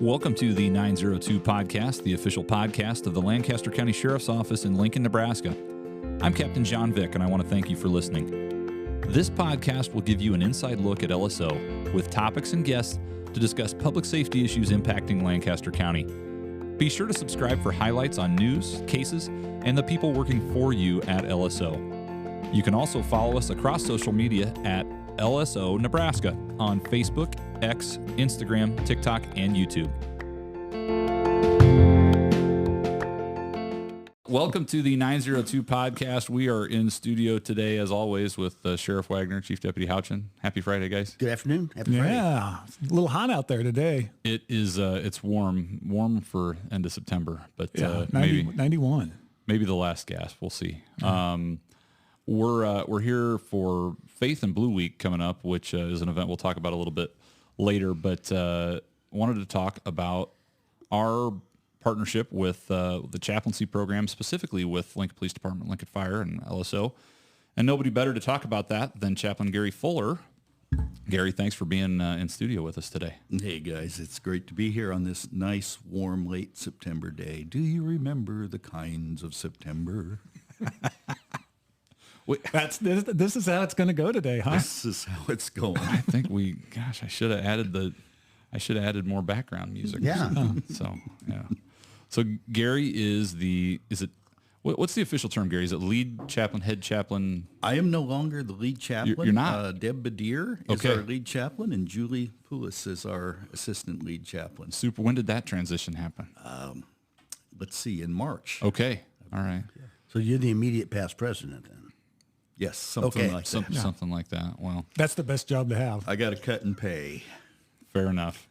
Welcome to the 902 Podcast, the official podcast of the Lancaster County Sheriff's Office in Lincoln, Nebraska. I'm Captain Vik, and I want to thank you for listening. This podcast will give you an inside look at LSO with topics and guests to discuss public safety issues impacting Lancaster County. Be sure to subscribe for highlights on news, cases, and the people working for you at LSO. You can also follow us across social media at LSO Nebraska on Facebook, X, Instagram, TikTok, and YouTube. Welcome to the 902 Podcast. We are in studio today, as always, with Sheriff Wagner, Chief Deputy Houchin. Happy Friday, guys. Good afternoon. Happy Friday. Yeah, a little hot out there today. It is. It's warm for end of September, but Yeah, 90, maybe 91. maybe the last gasp. We'll see. We're here for Faith and Blue Week coming up, which is an event we'll talk about a little bit later. But wanted to talk about our partnership with the chaplaincy program, specifically with Lincoln Police Department, Lincoln Fire, and LSO. And nobody better to talk about that than Chaplain Gary Fuller. Gary, thanks for being in studio with us today. Hey guys, it's great to be here on this nice, warm, late September day. Do you remember the kinds of September? This is how it's going to go today, huh? This is how it's going. I think I should have added more background music. Yeah. So yeah. So Gary what's the official term, Gary? Is it lead chaplain, head chaplain? I am no longer the lead chaplain. You're not? Deb Badir is Okay. our lead chaplain, and Julie Poulis is our assistant lead chaplain. Super. When did that transition happen? Let's see, in March. Okay. All right. So you're the immediate past president then? Yes, something Okay. like that. Something like that. Well, That's the best job to have. I got a cut and pay, fair enough.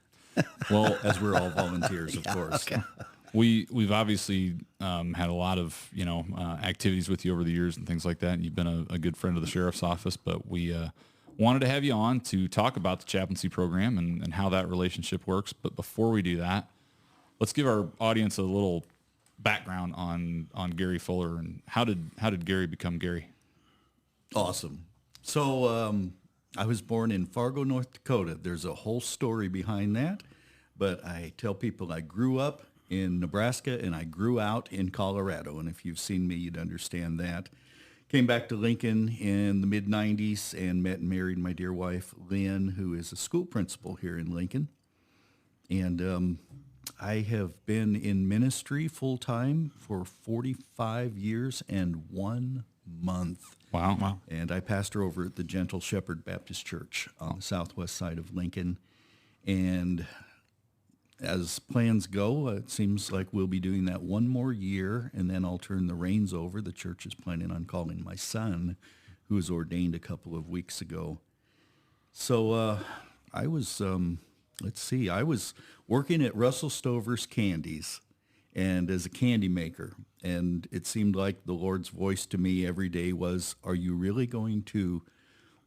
Well, as we're all volunteers, of course. Okay. we've obviously had a lot of activities with you over the years and things like that, and you've been a good friend of the sheriff's office. But we wanted to have you on to talk about the chaplaincy program and how that relationship works. But before we do that, let's give our audience a little background on Gary Fuller and how did Gary become Gary? Awesome. So I was born in Fargo, North Dakota. There's a whole story behind that, but I tell people I grew up in Nebraska and I grew out in Colorado. And if you've seen me, you'd understand that. Came back to Lincoln in the mid-'90s and met and married my dear wife, Lynn, who is a school principal here in Lincoln. And I have been in ministry full-time for 45 years and 1 month. Wow. And I pastor over at the Gentle Shepherd Baptist Church on the southwest side of Lincoln. And as plans go, it seems like we'll be doing that one more year, and then I'll turn the reins over. The church is planning on calling my son, who was ordained a couple of weeks ago. So I was, I was working at Russell Stover's Candies and as a candy maker. And it seemed like the Lord's voice to me every day was, are you really going to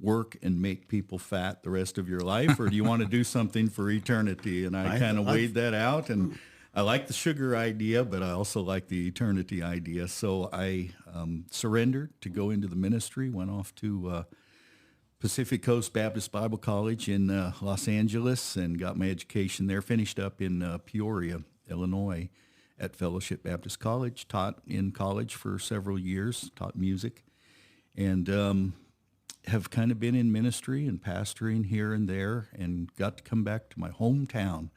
work and make people fat the rest of your life, or do you want to do something for eternity? And I kind of weighed that out, and I like the sugar idea, but I also like the eternity idea. So I surrendered to go into the ministry, went off to Pacific Coast Baptist Bible College in Los Angeles and got my education there, finished up in Peoria, Illinois, at Fellowship Baptist College, taught in college for several years, taught music, and have kind of been in ministry and pastoring here and there, and got to come back to my hometown,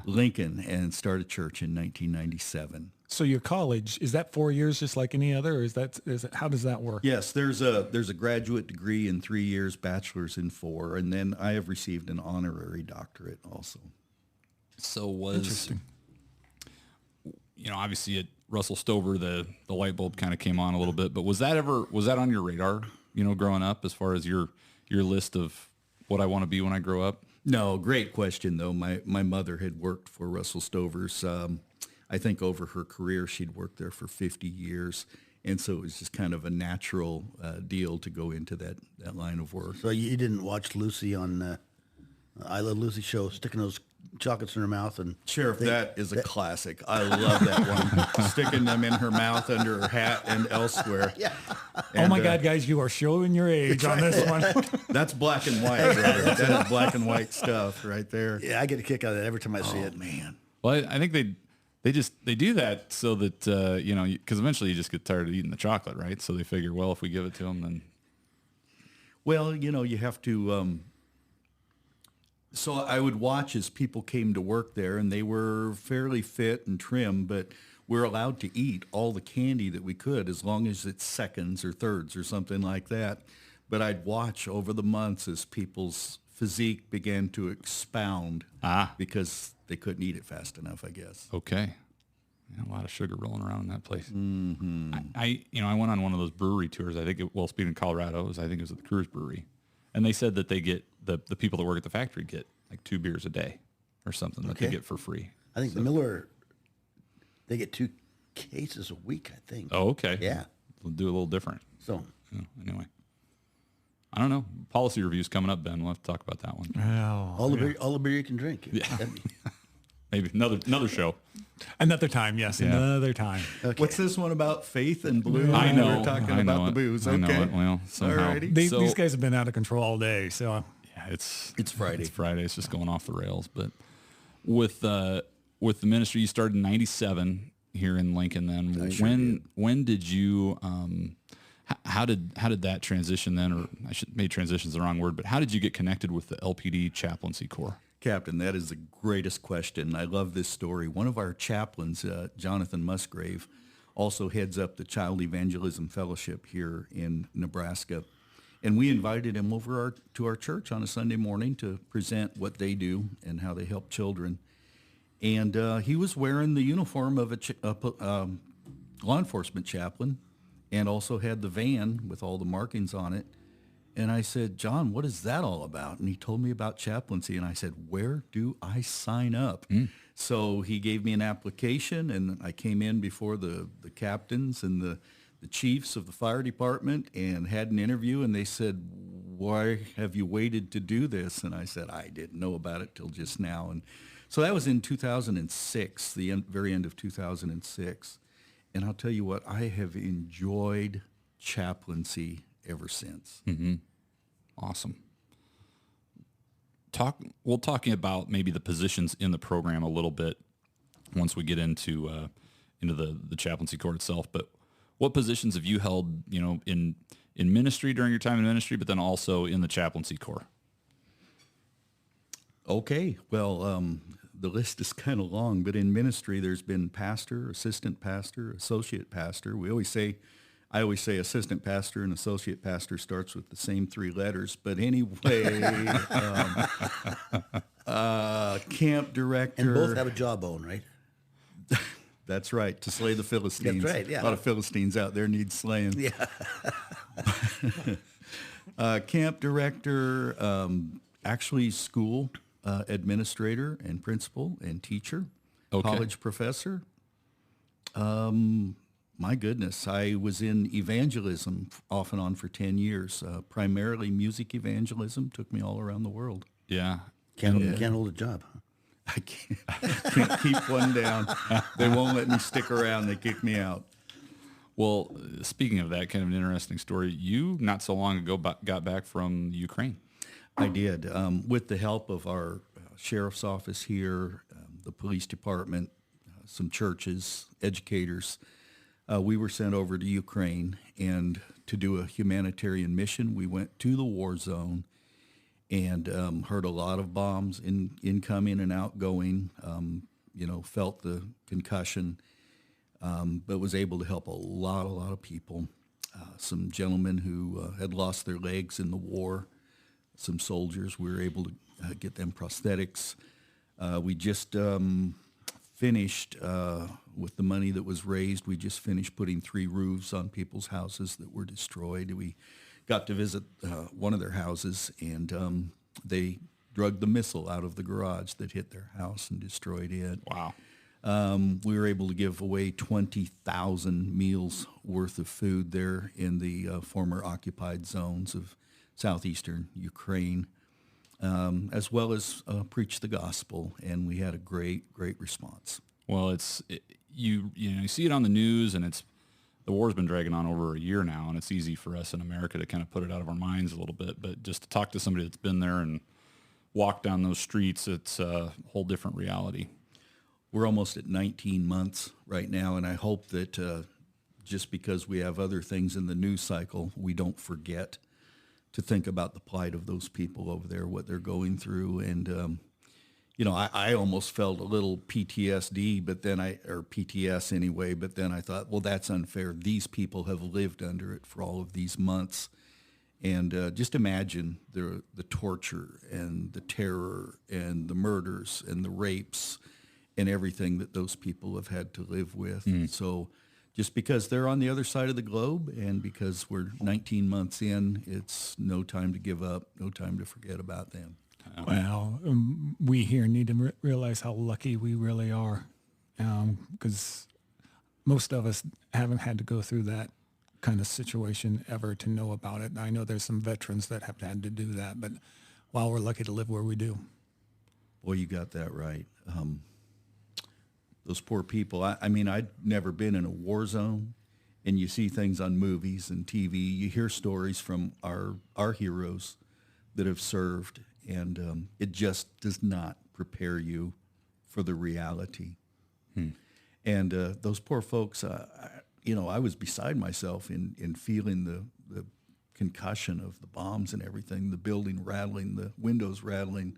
Lincoln, and start a church in 1997. So your college, is that 4 years just like any other, or how does that work? Yes, there's a graduate degree in 3 years, bachelor's in 4, and then I have received an honorary doctorate also. So was Interesting. Obviously at Russell Stover, the light bulb kind of came on a little bit, but was that on your radar, growing up, as far as your list of what I want to be when I grow up? No, great question though. My mother had worked for Russell Stover's. I think over her career, she'd worked there for 50 years. And so it was just kind of a natural deal to go into that line of work. So you didn't watch Lucy on I Love Lucy show, sticking those chocolates in her mouth? And Sheriff, that is a classic. I love that one. Sticking them in her mouth, under her hat, and elsewhere. Yeah. Oh my God, guys, you are showing your age on this one. That's black and white, brother. That is black and white stuff right there. Yeah, I get a kick out of that every time I see it. Man. Well, I think they do that so that because eventually you just get tired of eating the chocolate, right? So they figure, well, if we give it to them, then Well, you have to. So I would watch as people came to work there, and they were fairly fit and trim, but we're allowed to eat all the candy that we could as long as it's seconds or thirds or something like that. But I'd watch over the months as people's physique began to expound because they couldn't eat it fast enough, I guess. okay. Yeah, a lot of sugar rolling around in that place. Mm-hmm. I went on one of those brewery tours. I think, speaking of Colorado, I think it was at the Coors Brewery. And they said that they get, the people that work at the factory get like 2 beers a day or something that they get for free. I think the Miller, they get 2 cases a week, I think. Oh, okay. Yeah. We'll do a little different. So Anyway. I don't know. Policy review's coming up, Ben. We'll have to talk about that one. Oh, all the beer you can drink. Yeah. Maybe another show. another time. Yes, another time. Okay. What's this one about? Faith and blue? I know. We're talking about the booze. I Okay. know it. Well, somehow. Alrighty. These guys have been out of control all day. So Yeah, it's Friday. It's Friday. It's just going off the rails. But with the ministry, you started in '97 here in Lincoln. Then when did you? How did that transition then? Or maybe transition is the wrong word. But how did you get connected with the LPD Chaplaincy Corps? Captain, that is the greatest question. I love this story. One of our chaplains, Jonathan Musgrave, also heads up the Child Evangelism Fellowship here in Nebraska. And we invited him over to our church on a Sunday morning to present what they do and how they help children. And he was wearing the uniform of a law enforcement chaplain and also had the van with all the markings on it. And I said, John, what is that all about? And he told me about chaplaincy. And I said, where do I sign up? So he gave me an application, and I came in before the captains and the chiefs of the fire department and had an interview. And they said, why have you waited to do this? And I said, I didn't know about it till just now. And so that was in 2006, the very end of 2006. And I'll tell you what, I have enjoyed chaplaincy ever since. Mm-hmm. Awesome. We'll talk about maybe the positions in the program a little bit once we get into the chaplaincy corps itself. But what positions have you held, in ministry during your time in ministry, but then also in the chaplaincy corps? Okay, well, the list is kind of long, but in ministry, there's been pastor, assistant pastor, associate pastor. I always say assistant pastor and associate pastor starts with the same 3 letters. But anyway, camp director. And both have a jawbone, right? That's right, to slay the Philistines. That's right, yeah. A lot of Philistines out there need slaying. Yeah. Camp director, actually school administrator and principal and teacher, college professor. My goodness, I was in evangelism off and on for 10 years, primarily music evangelism, took me all around the world. Yeah. Can't hold a job. I can't keep one down. They won't let me stick around. They kick me out. Well, speaking of that, kind of an interesting story, you not so long ago got back from Ukraine. I did. With the help of our sheriff's office here, the police department, some churches, educators, we were sent over to Ukraine and to do a humanitarian mission. We went to the war zone and heard a lot of bombs incoming and outgoing, felt the concussion, but was able to help a lot of people. Some gentlemen who had lost their legs in the war, some soldiers, we were able to get them prosthetics. We just finished with the money that was raised. We just finished putting 3 roofs on people's houses that were destroyed. We got to visit one of their houses, and they drug the missile out of the garage that hit their house and destroyed it. Wow. We were able to give away 20,000 meals worth of food there in the former occupied zones of southeastern Ukraine, as well as preach the gospel, and we had a great response. Well, you see it on the news, and the war's been dragging on over a year now, and it's easy for us in America to kind of put it out of our minds a little bit. But just to talk to somebody that's been there and walk down those streets, it's a whole different reality. we're almost at 19 months right now, and I hope that just because we have other things in the news cycle, we don't forget to think about the plight of those people over there, what they're going through. And, I almost felt a little PTSD, or PTS anyway, but then I thought, well, that's unfair. These people have lived under it for all of these months. And just imagine the torture and the terror and the murders and the rapes and everything that those people have had to live with. So just because they're on the other side of the globe and because we're 19 months in, it's no time to give up, no time to forget about them. Well, we here need to realize how lucky we really are, because most of us haven't had to go through that kind of situation ever to know about it. I know there's some veterans that have had to do that, but wow, we're lucky to live where we do. Well, you got that right. Those poor people. I mean, I'd never been in a war zone, and you see things on movies and TV. You hear stories from our heroes that have served, and it just does not prepare you for the reality. And those poor folks, I was beside myself in feeling the concussion of the bombs and everything, the building rattling, the windows rattling.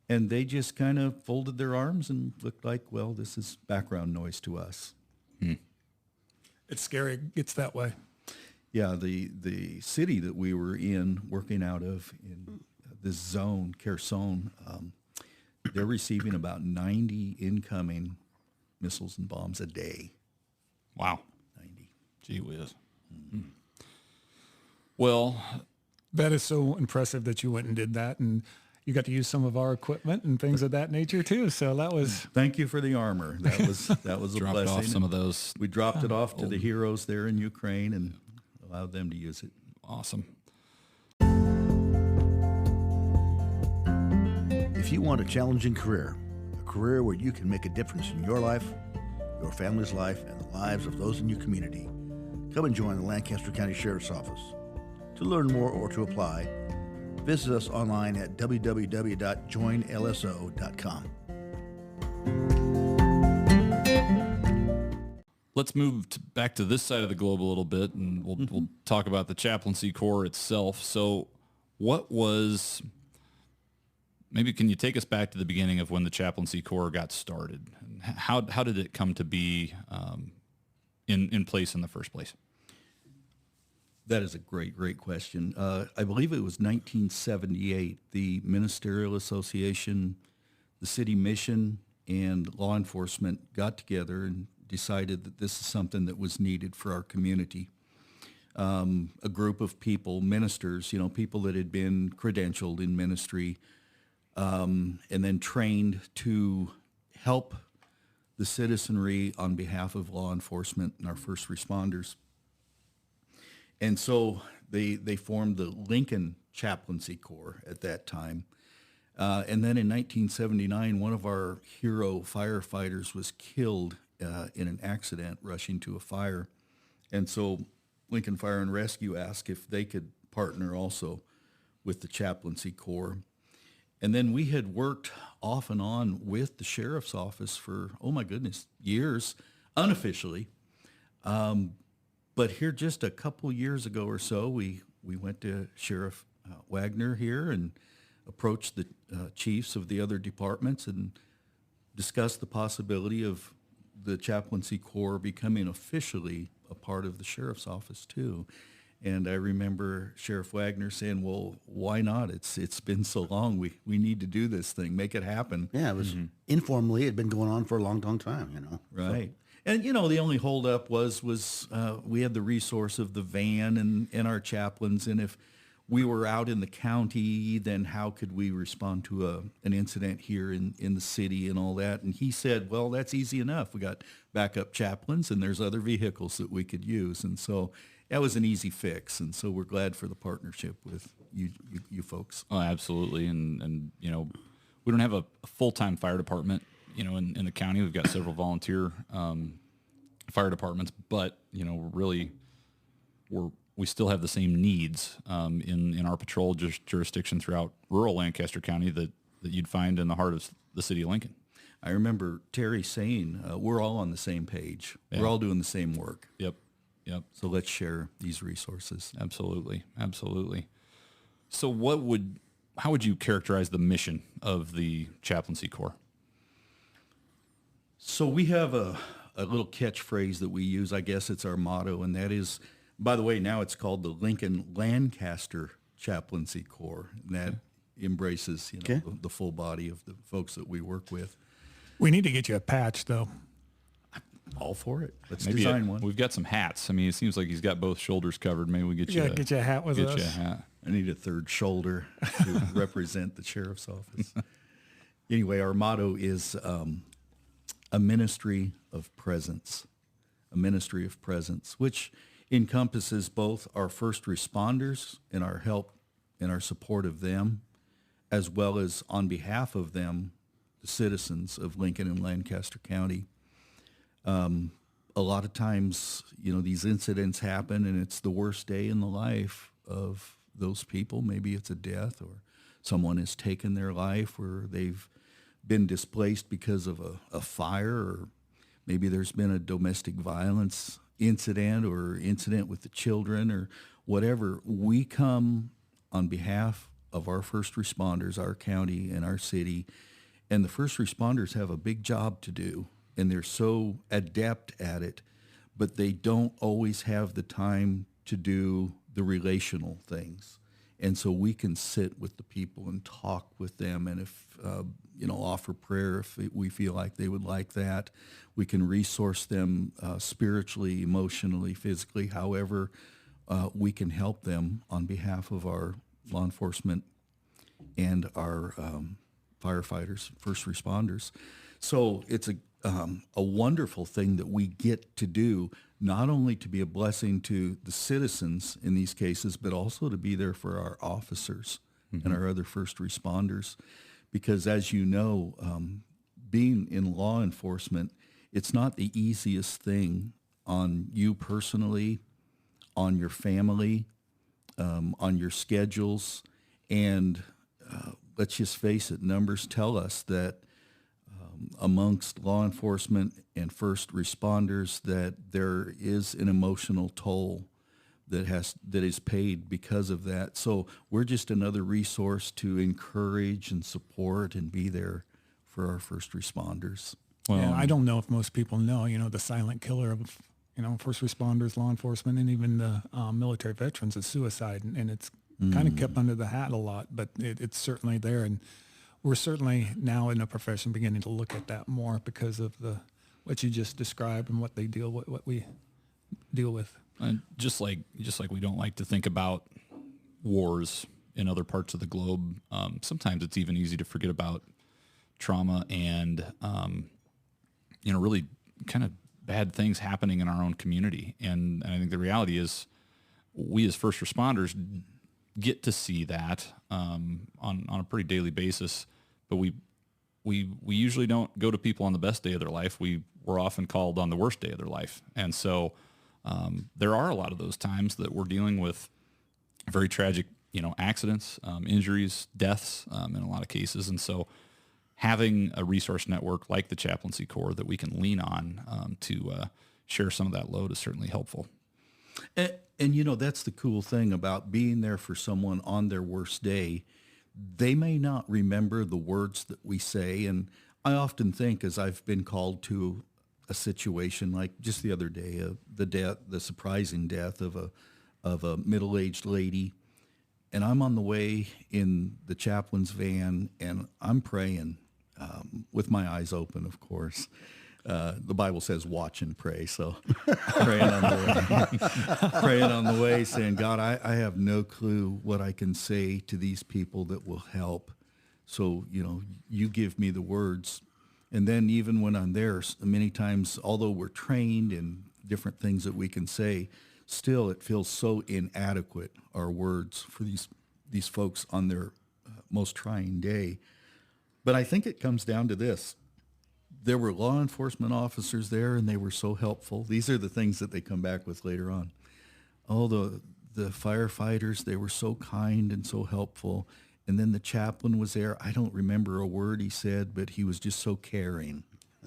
And they just kind of folded their arms and looked like, well, this is background noise to us. It's scary. It gets that way. Yeah, the city that we were in, working out of in this zone, Kherson, they're receiving about 90 incoming missiles and bombs a day. Wow. 90. Gee whiz. Well, that is so impressive that you went and did that, and you got to use some of our equipment and things of that nature too. So that was. Thank you for the armor. That was a dropped blessing. off some of those. We dropped it off to the heroes there in Ukraine and allowed them to use it. Awesome. If you want a challenging career, a career where you can make a difference in your life, your family's life, and the lives of those in your community, come and join the Lancaster County Sheriff's Office. To learn more or to apply, visit us online at www.joinlso.com. Let's move back to this side of the globe a little bit, and we'll talk about the Chaplaincy Corps itself. So maybe can you take us back to the beginning of when the Chaplaincy Corps got started? How did it come to be in place in the first place? That is a great question. I believe it was 1978. The Ministerial Association, the City Mission, and law enforcement got together and decided that this is something that was needed for our community. A group of people, ministers, people that had been credentialed in ministry, and then trained to help the citizenry on behalf of law enforcement and our first responders. And so they formed the Lincoln Chaplaincy Corps at that time. And then in 1979, one of our hero firefighters was killed in an accident rushing to a fire. And so Lincoln Fire and Rescue asked if they could partner also with the Chaplaincy Corps. And then we had worked off and on with the sheriff's office for, years, unofficially. But here just a couple years ago or so, we went to Sheriff Wagner here and approached the chiefs of the other departments and discussed the possibility of the Chaplaincy Corps becoming officially a part of the sheriff's office too. And I remember Sheriff Wagner saying, well, why not? It's been so long. We need to do this thing, make it happen. Yeah, it was informally. It had been going on for a long time, Right. And, the only holdup was we had the resource of the van and our chaplains. And if we were out in the county, then how could we respond to an incident here in the city and all that? And he said, well, that's easy enough. We got backup chaplains and there's other vehicles that we could use. And so that was an easy fix. And so we're glad for the partnership with you folks. Oh, absolutely. And we don't have a full-time fire department, in the county. We've got several volunteer fire departments, but, really we still have the same needs in our patrol jurisdiction throughout rural Lancaster County that you'd find in the heart of the city of Lincoln. I remember Terry saying, we're all on the same page. Yeah. We're all doing the same work. Yep. So let's share these resources. Absolutely. So how would you characterize the mission of the Chaplaincy Corps? So we have a little catchphrase that we use. I guess it's our motto, and that is, by the way, now it's called the Lancaster Chaplaincy Corps, and that embraces the full body of the folks that we work with. We need to get you a patch, though. All for it. Let's Maybe design one. We've got some hats. I mean, it seems like he's got both shoulders covered. Maybe we get you a hat with us. Get you a hat. I need a third shoulder to represent the sheriff's office. Anyway, our motto is a ministry of presence, which encompasses both our first responders and our help and our support of them, as well as on behalf of them, the citizens of Lincoln and Lancaster County. A lot of times, these incidents happen, and it's the worst day in the life of those people. Maybe it's a death, or someone has taken their life, or they've been displaced because of a fire, or maybe there's been a domestic violence incident or incident with the children or whatever. We come on behalf of our first responders, our county and our city, and the first responders have a big job to do. And they're so adept at it, but they don't always have the time to do the relational things. And so we can sit with the people and talk with them, and if offer prayer if we feel like they would like that. We can resource them spiritually, emotionally, physically, however we can help them on behalf of our law enforcement and our firefighters, first responders. So it's a wonderful thing that we get to do, not only to be a blessing to the citizens in these cases, but also to be there for our officers and our other first responders. Because as you know, being in law enforcement, it's not the easiest thing on you personally, on your family, on your schedules. And let's just face it, numbers tell us that amongst law enforcement and first responders, that there is an emotional toll that is paid because of that. So we're just another resource to encourage and support and be there for our first responders. Well, yeah, I don't know if most people know, the silent killer of, first responders, law enforcement, and even the military veterans is suicide. And it's kind of kept under the hat a lot, but it's certainly there. And we're certainly now in a profession beginning to look at that more because of what you just described and what we deal with. And just like we don't like to think about wars in other parts of the globe, sometimes it's even easy to forget about trauma and really kind of bad things happening in our own community. And I think the reality is, we as first responders get to see that on a pretty daily basis, but we usually don't go to people on the best day of their life. We're often called on the worst day of their life, and so there are a lot of those times that we're dealing with very tragic, accidents, injuries, deaths in a lot of cases, and so having a resource network like the Chaplaincy Corps that we can lean on to share some of that load is certainly helpful. And that's the cool thing about being there for someone on their worst day. They may not remember the words that we say. And I often think, as I've been called to a situation like just the other day, the surprising death of a middle-aged lady, and I'm on the way in the chaplain's van, and I'm praying with my eyes open, of course. The Bible says watch and pray, so praying on the way, saying, God, I have no clue what I can say to these people that will help. So, you give me the words. And then even when I'm there, many times, although we're trained in different things that we can say, still it feels so inadequate, our words, for these folks on their most trying day. But I think it comes down to this. There were law enforcement officers there, and they were so helpful. These are the things that they come back with later on. Oh, the firefighters, they were so kind and so helpful. And then the chaplain was there. I don't remember a word he said, but he was just so caring,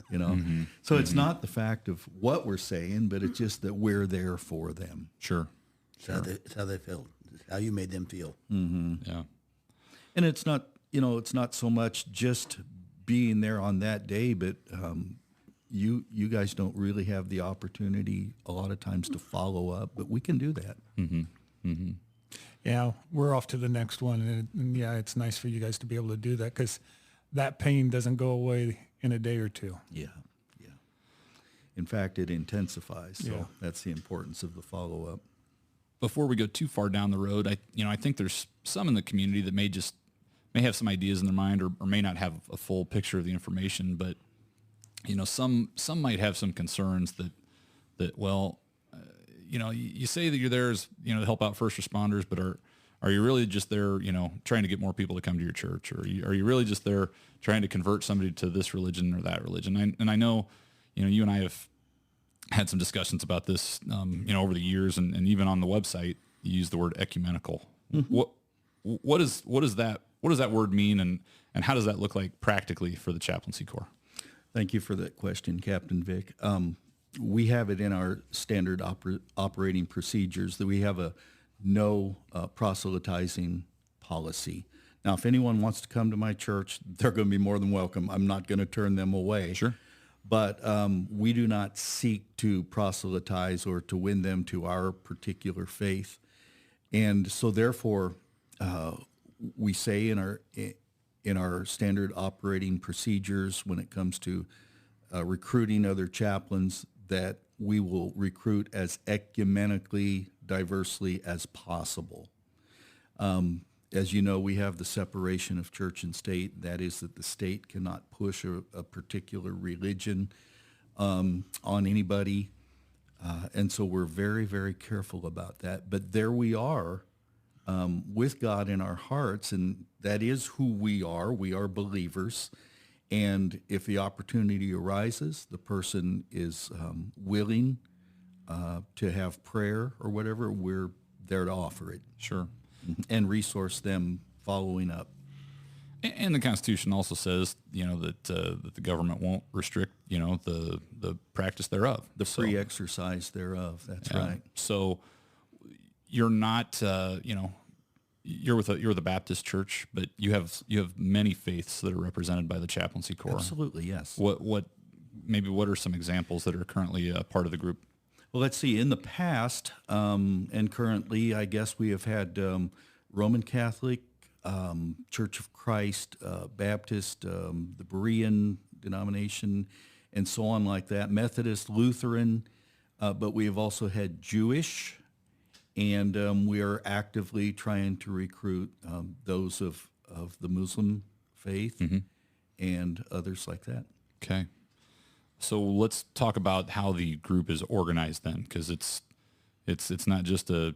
you know. So it's not the fact of what we're saying, but it's just that we're there for them. Sure. It's how they feel. It's how you made them feel. Yeah. And it's not, you know, it's not so much just being there on that day, but you guys don't really have the opportunity a lot of times to follow up, but we can do that. Yeah, we're off to the next one. And yeah, it's nice for you guys to be able to do that because that pain doesn't go away in a day or two. Yeah. In fact, it intensifies. So Yeah. that's the importance of the follow-up. Before we go too far down the road, I think there's some in the community that may have some ideas in their mind or may not have a full picture of the information, but you know, some might have some concerns that well, you know, you say that you're there as, you know, to help out first responders, but are you really just there, you know, trying to get more people to come to your church, or are you really just there trying to convert somebody to this religion or that religion? And I know, you know, you and I have had some discussions about this, you know, over the years, and even on the website, you use the word ecumenical. What does that word mean, and how does that look like practically for the Chaplaincy Corps? Thank you for that question, Captain Vik. We have it in our standard operating procedures that we have a no proselytizing policy. Now, if anyone wants to come to my church, they're going to be more than welcome. I'm not going to turn them away. Sure. But we do not seek to proselytize or to win them to our particular faith. And so therefore, we say in our standard operating procedures when it comes to recruiting other chaplains that we will recruit as ecumenically diversely as possible. As you know, we have the separation of church and state. That is that the state cannot push a particular religion on anybody. And so we're very, very careful about that. But there we are with God in our hearts, and that is who we are. We are believers. And if the opportunity arises, the person is willing to have prayer or whatever, we're there to offer it. Sure. And resource them following up. And the Constitution also says, you know, that the government won't restrict, you know, the practice thereof. The free exercise thereof. That's right. So you're not, you know, you're with a Baptist church, but you have many faiths that are represented by the Chaplaincy Corps. Absolutely, yes. What are some examples that are currently a part of the group? Well, let's see. In the past and currently, I guess we have had Roman Catholic, Church of Christ, Baptist, the Berean denomination, and so on like that, Methodist, Lutheran, but we have also had Jewish, and we are actively trying to recruit those of the Muslim faith and others like that. Okay. So let's talk about how the group is organized then, because it's not just a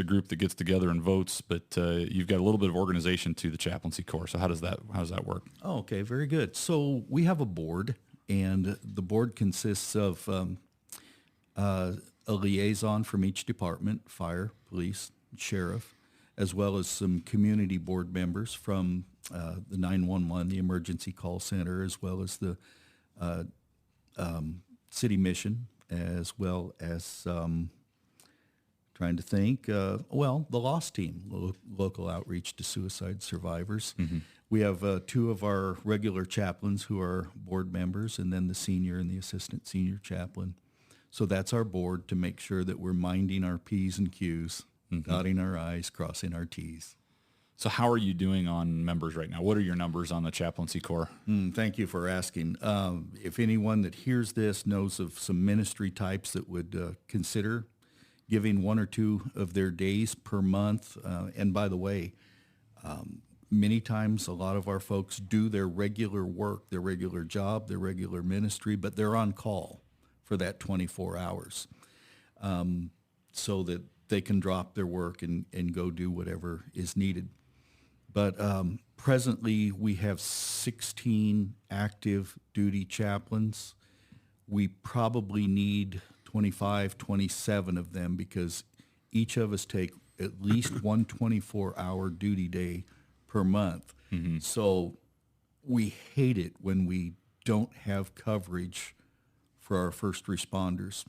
group that gets together and votes, but you've got a little bit of organization to the Chaplaincy Corps. So how does that work? Oh, okay, very good. So we have a board, and the board consists of a liaison from each department: fire, police, sheriff, as well as some community board members from the 911, the emergency call center, as well as the city mission, as well as trying to think, the LOST team, local outreach to suicide survivors. We have two of our regular chaplains who are board members, and then the senior and the assistant senior chaplain. So that's our board to make sure that we're minding our P's and Q's, dotting our I's, crossing our T's. So how are you doing on members right now? What are your numbers on the Chaplaincy Corps? Thank you for asking. If anyone that hears this knows of some ministry types that would consider giving one or two of their days per month, and by the way, many times a lot of our folks do their regular work, their regular job, their regular ministry, but they're on call for that 24 hours so that they can drop their work and go do whatever is needed. But presently, we have 16 active duty chaplains. We probably need 25, 27 of them because each of us take at least one 24-hour duty day per month. So we hate it when we don't have coverage for our first responders.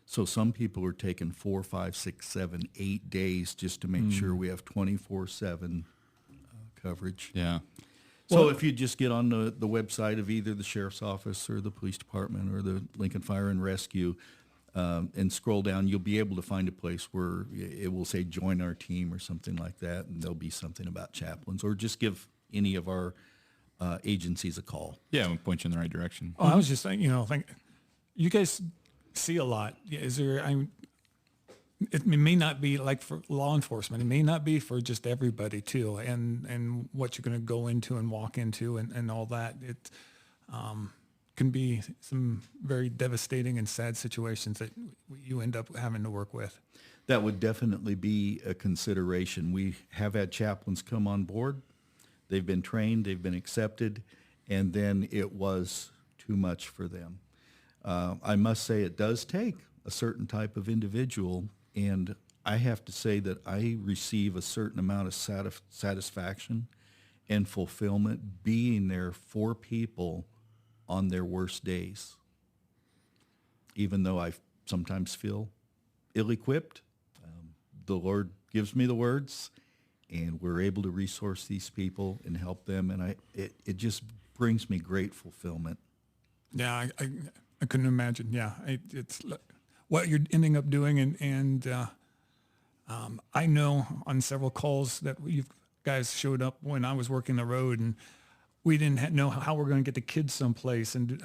So some people are taking 4, 5, 6, 7, 8 days just to make sure we have 24/7 coverage. Yeah. So if you just get on the website of either the sheriff's office or the police department or the Lincoln Fire and Rescue and scroll down, you'll be able to find a place where it will say join our team or something like that, and there'll be something about chaplains, or just give any of our agencies a call. Yeah, we'll point you in the right direction. Oh, I was just saying, you guys see a lot. Is there? It may not be like for law enforcement. It may not be for just everybody too. And what you're going to go into and walk into and all that. It can be some very devastating and sad situations that you end up having to work with. That would definitely be a consideration. We have had chaplains come on board. They've been trained, they've been accepted, and then it was too much for them. I must say it does take a certain type of individual, and I have to say that I receive a certain amount of satisfaction and fulfillment being there for people on their worst days. Even though I sometimes feel ill-equipped, the Lord gives me the words, and we're able to resource these people and help them, and it just brings me great fulfillment. Yeah, I couldn't imagine. Yeah, it's what you're ending up doing, and I know on several calls that you guys showed up when I was working the road, and we didn't know how we're going to get the kids someplace, and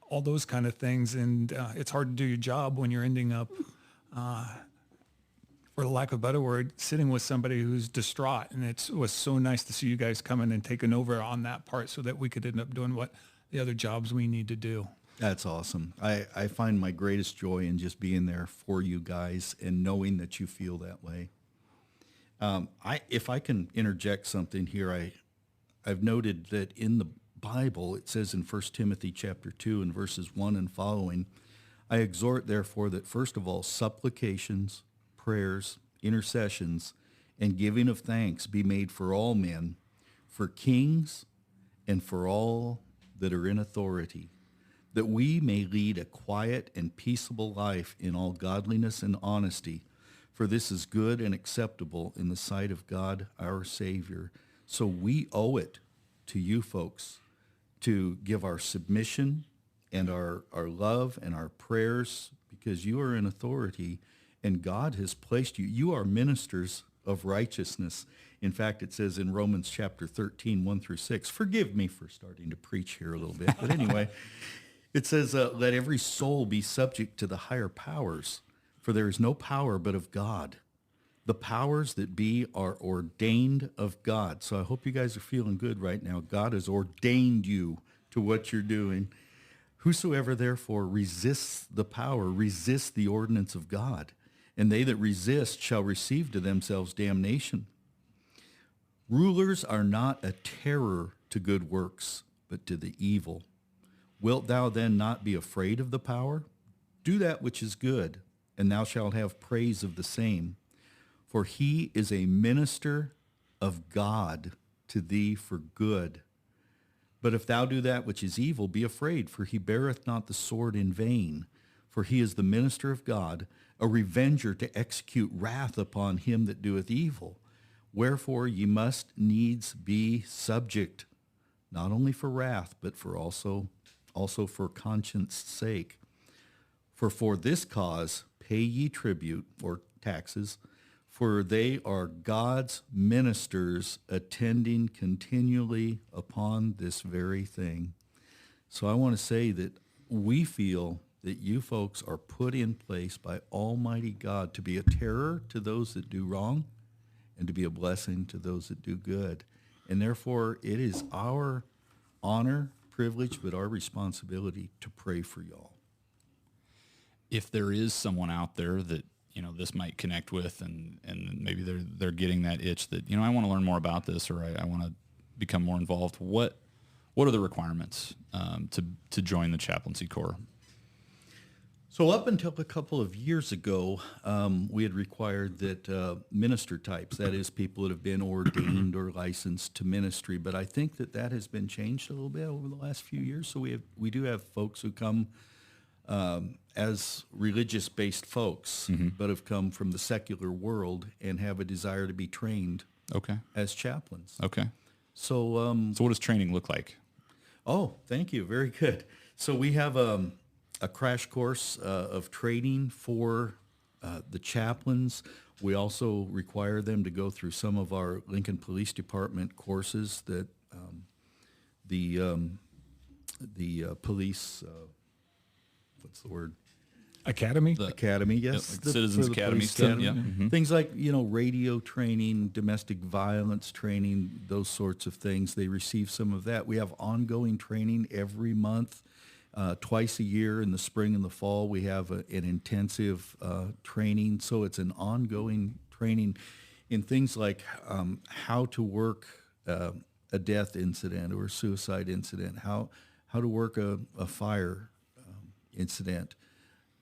all those kind of things, and it's hard to do your job when you're ending up, for the lack of a better word, sitting with somebody who's distraught, and it was so nice to see you guys coming and taking over on that part so that we could end up doing what the other jobs we need to do. That's awesome. I find my greatest joy in just being there for you guys and knowing that you feel that way. If I can interject something here, I've noted that in the Bible, it says in 1 Timothy chapter 2 and verses 1 and following, I exhort, therefore, that first of all, supplications, prayers, intercessions, and giving of thanks be made for all men, for kings, and for all that are in authority, that we may lead a quiet and peaceable life in all godliness and honesty, for this is good and acceptable in the sight of God our Savior. So we owe it to you folks to give our submission and our love and our prayers, because you are in authority and God has placed you. You are ministers of righteousness. In fact, it says in Romans chapter 13, 1 through 6, forgive me for starting to preach here a little bit, but anyway, it says, let every soul be subject to the higher powers, for there is no power but of God. The powers that be are ordained of God. So I hope you guys are feeling good right now. God has ordained you to what you're doing. Whosoever therefore resists the power, resists the ordinance of God, and they that resist shall receive to themselves damnation. Rulers are not a terror to good works, but to the evil. Wilt thou then not be afraid of the power? Do that which is good, and thou shalt have praise of the same. For he is a minister of God to thee for good. But if thou do that which is evil, be afraid, for he beareth not the sword in vain. For he is the minister of God, a revenger to execute wrath upon him that doeth evil. Wherefore ye must needs be subject, not only for wrath, but for also for conscience sake. For this cause pay ye tribute, or taxes, for they are God's ministers attending continually upon this very thing. So I want to say that we feel that you folks are put in place by Almighty God to be a terror to those that do wrong and to be a blessing to those that do good. And therefore, it is our honor, privilege, but our responsibility to pray for y'all. If there is someone out there that, this might connect with, and maybe they're getting that itch that, I want to learn more about this, or I want to become more involved, what are the requirements to join the Chaplaincy Corps? So up until a couple of years ago, we had required that minister types, that is people that have been ordained or licensed to ministry, but I think that has been changed a little bit over the last few years. So we do have folks who come as religious-based folks, but have come from the secular world and have a desire to be trained as chaplains. Okay. So So what does training look like? oh, thank you. Very good. So we have a crash course of training for the chaplains. We also require them to go through some of our Lincoln Police Department courses that the police, what's the word? Academy? Academy, yes. Like Citizens for the Academy police stuff, academy. yeah. Mhm. Things like, radio training, domestic violence training, those sorts of things. They receive some of that. We have ongoing training every month, twice a year in the spring and the fall. We have an intensive training. So it's an ongoing training in things like how to work a death incident or a suicide incident, how to work a fire incident,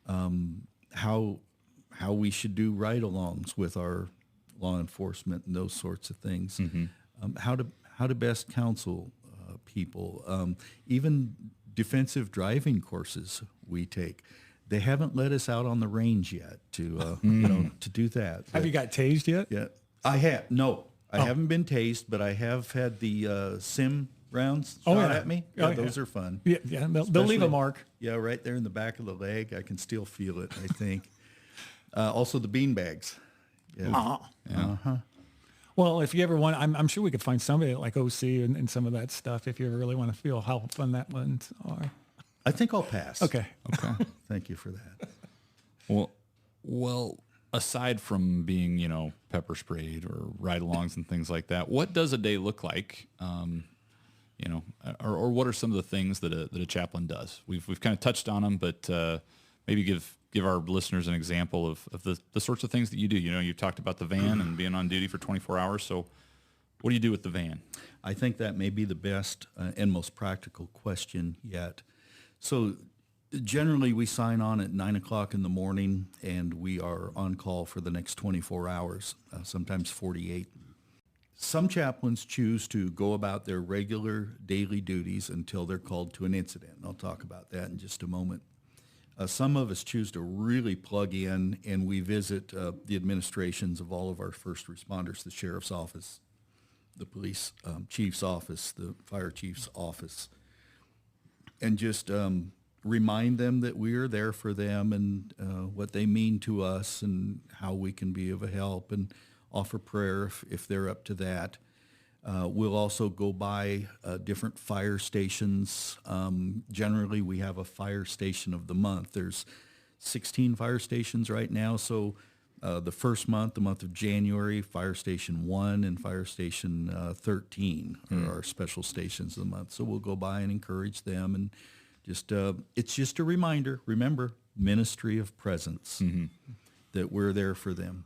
how we should do ride-alongs with our law enforcement and those sorts of things, how to best counsel people, even defensive driving courses we take. They haven't let us out on the range yet to to do that. Have you got tased yet? Yeah, I have. No, I haven't been tased, but I have had the sim rounds shot at me. Yeah, those are fun. Yeah, they'll leave a mark. Yeah, right there in the back of the leg. I can still feel it, I think. Also the bean bags. Yeah. Well, if you ever want, I'm sure we could find somebody like OC and some of that stuff if you ever really want to feel how fun that ones are. I think I'll pass. Okay. Thank you for that. Well, aside from being, pepper sprayed or ride-alongs and things like that, what does a day look like? Or what are some of the things that a chaplain does? We've kind of touched on them, but maybe give our listeners an example of the sorts of things that you do. You've talked about the van and being on duty for 24 hours. So what do you do with the van? I think that may be the best and most practical question yet. So generally we sign on at 9 o'clock in the morning and we are on call for the next 24 hours, sometimes 48. Some chaplains choose to go about their regular daily duties until they're called to an incident. And I'll talk about that in just a moment. Some of us choose to really plug in, and we visit the administrations of all of our first responders, the sheriff's office, the police chief's office, the fire chief's office, and just remind them that we are there for them and what they mean to us and how we can be of a help, and offer prayer if they're up to that. We'll also go by different fire stations. Generally, we have a fire station of the month. There's 16 fire stations right now. So the first month, the month of January, Fire Station 1 and Fire Station 13 are our special stations of the month. So we'll go by and encourage them. And just it's just a reminder, remember, ministry of presence, that we're there for them.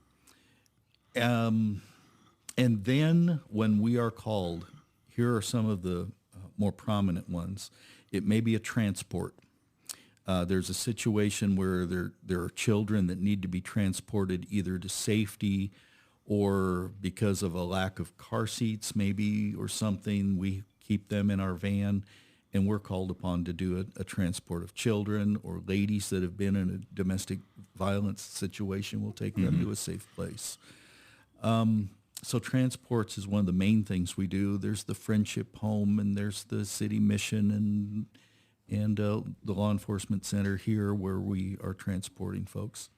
And then when we are called, here are some of the more prominent ones. It may be a transport. There's a situation where there are children that need to be transported either to safety or because of a lack of car seats maybe or something. We keep them in our van and we're called upon to do a transport of children or ladies that have been in a domestic violence situation. We'll take them to a safe place. So transports is one of the main things we do. There's the Friendship Home, and there's the City Mission, and the Law Enforcement Center here where we are transporting folks.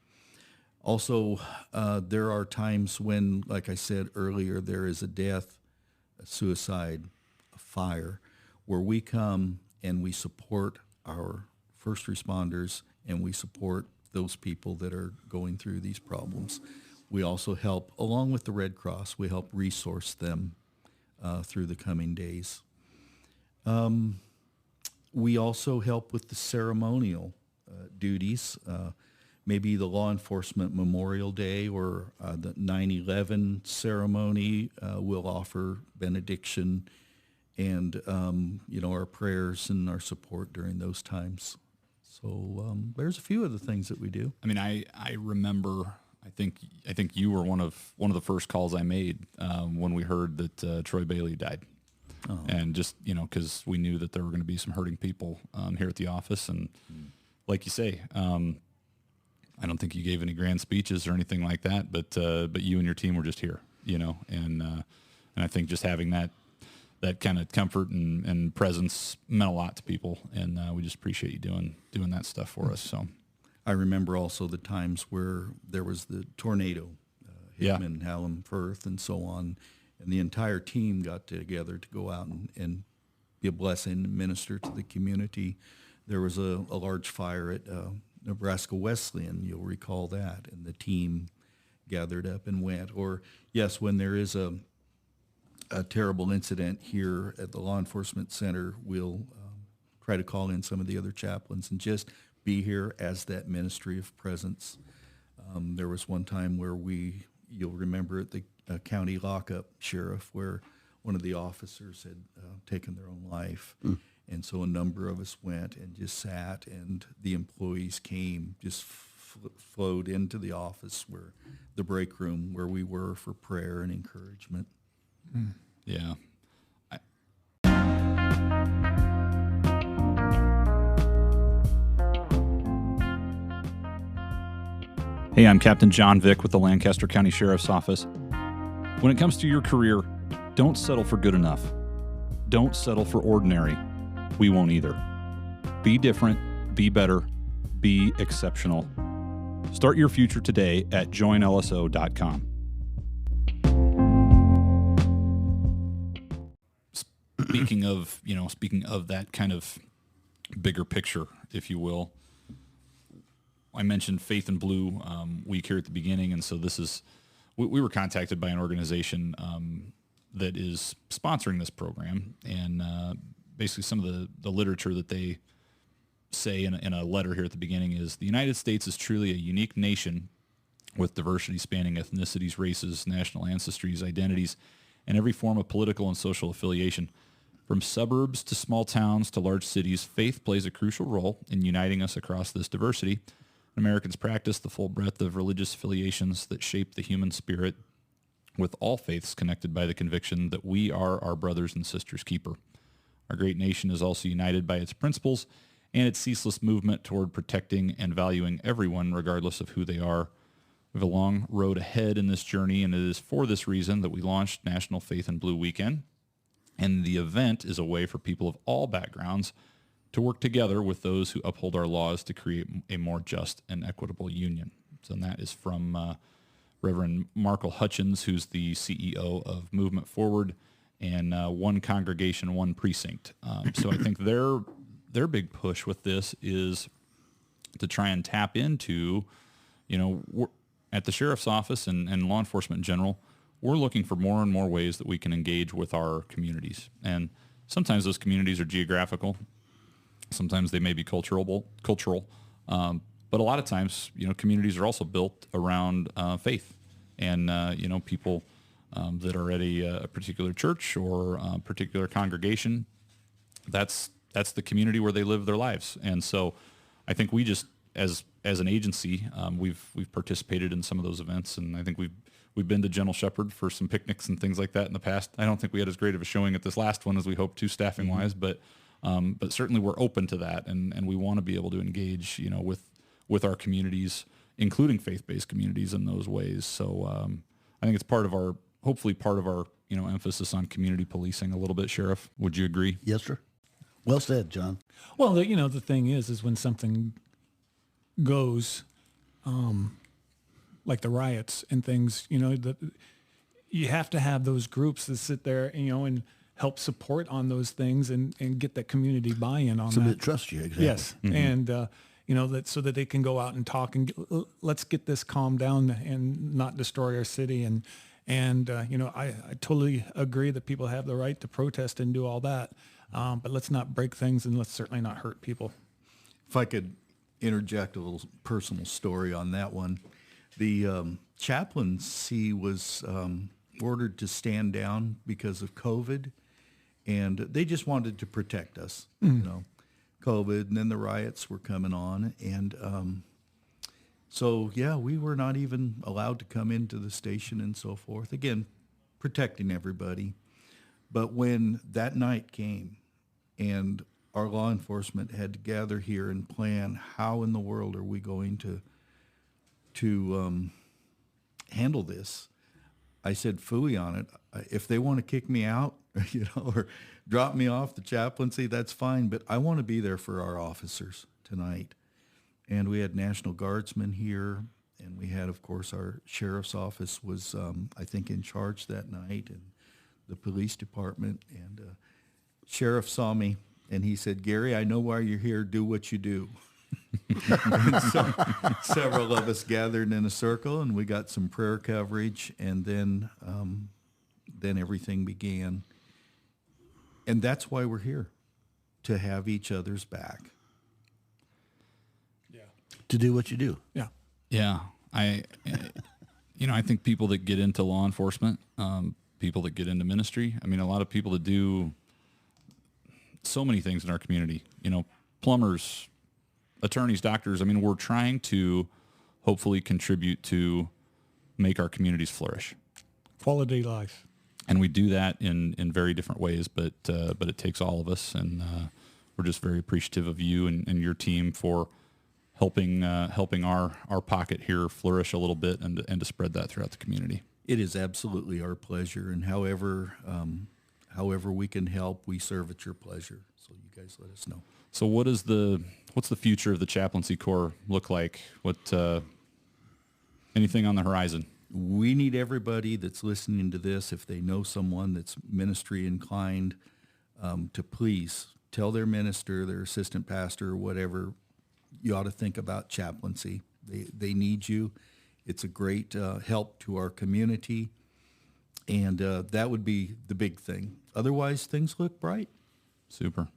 Also, there are times when, like I said earlier, there is a death, a suicide, a fire, where we come and we support our first responders and we support those people that are going through these problems. We also help, along with the Red Cross, we help resource them through the coming days. We also help with the ceremonial duties, maybe the Law Enforcement Memorial Day or the 9/11 ceremony. We'll offer benediction and, our prayers and our support during those times. So there's a few of the things that we do. I mean, I remember. I think you were one of the first calls I made when we heard that Troy Bailey died, and just because we knew that there were going to be some hurting people here at the office, and like you say, I don't think you gave any grand speeches or anything like that, but you and your team were just here, and I think just having that kind of comfort and presence meant a lot to people, and we just appreciate you doing that stuff for us. So. I remember also the times where there was the tornado, Hickman, Hallam, Firth, and so on, and the entire team got together to go out and be a blessing and minister to the community. There was a large fire at Nebraska Wesleyan, you'll recall that, and the team gathered up and went. Or, yes, when there is a terrible incident here at the law enforcement center, we'll try to call in some of the other chaplains and just be here as that ministry of presence. There was one time where you'll remember at the county lockup, Sheriff, where one of the officers had taken their own life. And so a number of us went and just sat, and the employees came, just flowed into the office, where the break room where we were, for prayer and encouragement. Yeah. Hey, I'm Captain John Vik with the Lancaster County Sheriff's Office. When it comes to your career, don't settle for good enough. Don't settle for ordinary. We won't either. Be different, be better, be exceptional. Start your future today at joinlso.com. Speaking of that kind of bigger picture, if you will, I mentioned Faith in Blue week here at the beginning, and so we were contacted by an organization that is sponsoring this program, and basically some of the literature that they say in a letter here at the beginning is, the United States is truly a unique nation with diversity spanning ethnicities, races, national ancestries, identities, and every form of political and social affiliation. From suburbs to small towns to large cities, faith plays a crucial role in uniting us across this diversity. Americans practice the full breadth of religious affiliations that shape the human spirit, with all faiths connected by the conviction that we are our brothers and sisters' keeper. Our great nation is also united by its principles and its ceaseless movement toward protecting and valuing everyone regardless of who they are. We have a long road ahead in this journey, and it is for this reason that we launched National Faith in Blue Weekend. And the event is a way for people of all backgrounds to work together with those who uphold our laws to create a more just and equitable union. So that is from Reverend Markle Hutchins, who's the CEO of Movement Forward, and One Congregation, One Precinct. So I think their big push with this is to try and tap into, at the sheriff's office and law enforcement in general, we're looking for more and more ways that we can engage with our communities. And sometimes those communities are geographical. Sometimes they may be cultural. But a lot of times, communities are also built around faith, and people that are at a particular church or a particular congregation. That's the community where they live their lives. And so, I think we just, as an agency, we've participated in some of those events, and I think we've been to Gentle Shepherd for some picnics and things like that in the past. I don't think we had as great of a showing at this last one as we hoped to, staffing wise, but certainly we're open to that, and we want to be able to engage, with our communities, including faith-based communities, in those ways. So I think it's hopefully part of our emphasis on community policing a little bit. Sheriff, would you agree? Yes, sir. Well said, John. Well, the thing is when something goes, like the riots and things, you have to have those groups that sit there, and help support on those things and get that community buy-in on Somebody that. that trusts you, exactly. Yes, and that so that they can go out and talk and let's get this calmed down and not destroy our city. And I totally agree that people have the right to protest and do all that, but let's not break things, and let's certainly not hurt people. If I could interject a little personal story on that one. The chaplaincy was ordered to stand down because of COVID, and they just wanted to protect us. COVID, and then the riots were coming on. And so, yeah, we were not even allowed to come into the station and so forth. Again, protecting everybody. But when that night came and our law enforcement had to gather here and plan how in the world are we going to handle this, I said phooey on it. If they want to kick me out, or drop me off the chaplaincy, that's fine. But I want to be there for our officers tonight. And we had National Guardsmen here, and we had, of course, our sheriff's office was, I think, in charge that night, and the police department. And sheriff saw me, and he said, "Gary, I know why you're here. Do what you do." And so several of us gathered in a circle, and we got some prayer coverage, and then everything began. And that's why we're here, to have each other's back. Yeah. To do what you do. Yeah. Yeah. I think people that get into law enforcement, people that get into ministry, I mean, a lot of people that do so many things in our community, plumbers, attorneys, doctors. I mean, we're trying to hopefully contribute to make our communities flourish. Quality life. And we do that in very different ways, but it takes all of us, and we're just very appreciative of you and your team for helping our pocket here flourish a little bit and to spread that throughout the community. It is absolutely our pleasure, and however we can help, we serve at your pleasure. So you guys let us know. So what's the future of the Chaplaincy Corps look like? What anything on the horizon? We need everybody that's listening to this, if they know someone that's ministry inclined, to please tell their minister, their assistant pastor, or whatever, you ought to think about chaplaincy. They need you. It's a great help to our community, and that would be the big thing. Otherwise, things look bright. Super.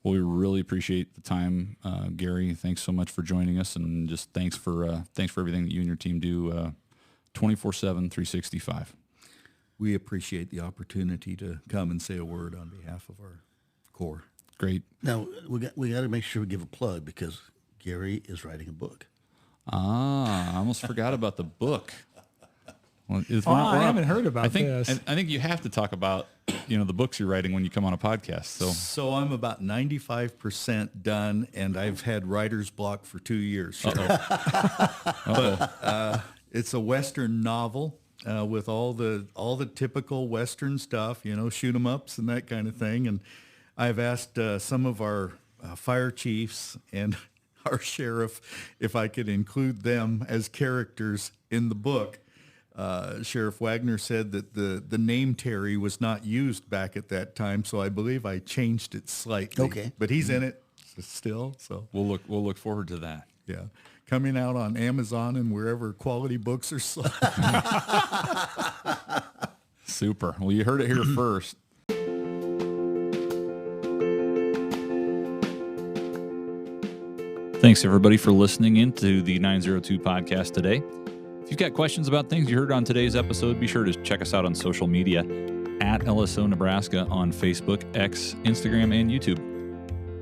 Well, we really appreciate the time, Gary. Thanks so much for joining us, and just thanks for everything that you and your team do 24/7, 365. We appreciate the opportunity to come and say a word on behalf of our Corps. Great. Now, we got to make sure we give a plug because Gary is writing a book. I almost forgot about the book. Well, I haven't heard about this. I think you have to talk about the books you're writing when you come on a podcast. So I'm about 95% done, and I've had writer's block for 2 years. But it's a Western novel with all the typical Western stuff, shoot 'em ups and that kind of thing. And I've asked some of our fire chiefs and our sheriff if I could include them as characters in the book. Sheriff Wagner said that the name Terry was not used back at that time, so I believe I changed it slightly. Okay. But he's in it still, so we'll look forward to that. Yeah. Coming out on Amazon and wherever quality books are sold. Super. Well, you heard it here first. Thanks, everybody, for listening into the 902 podcast today. If you've got questions about things you heard on today's episode, be sure to check us out on social media at LSO Nebraska on Facebook, X, Instagram, and YouTube.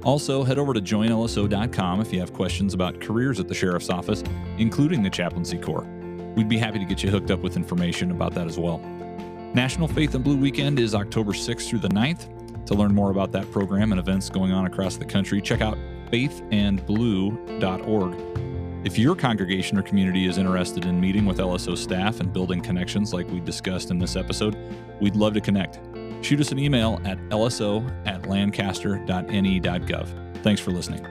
Also, head over to joinlso.com if you have questions about careers at the Sheriff's Office, including the Chaplaincy Corps. We'd be happy to get you hooked up with information about that as well. National Faith and Blue Weekend is October 6th through the 9th. To learn more about that program and events going on across the country, check out faithandblue.org. If your congregation or community is interested in meeting with LSO staff and building connections like we discussed in this episode, we'd love to connect. Shoot us an email at lso@lancaster.ne.gov. Thanks for listening.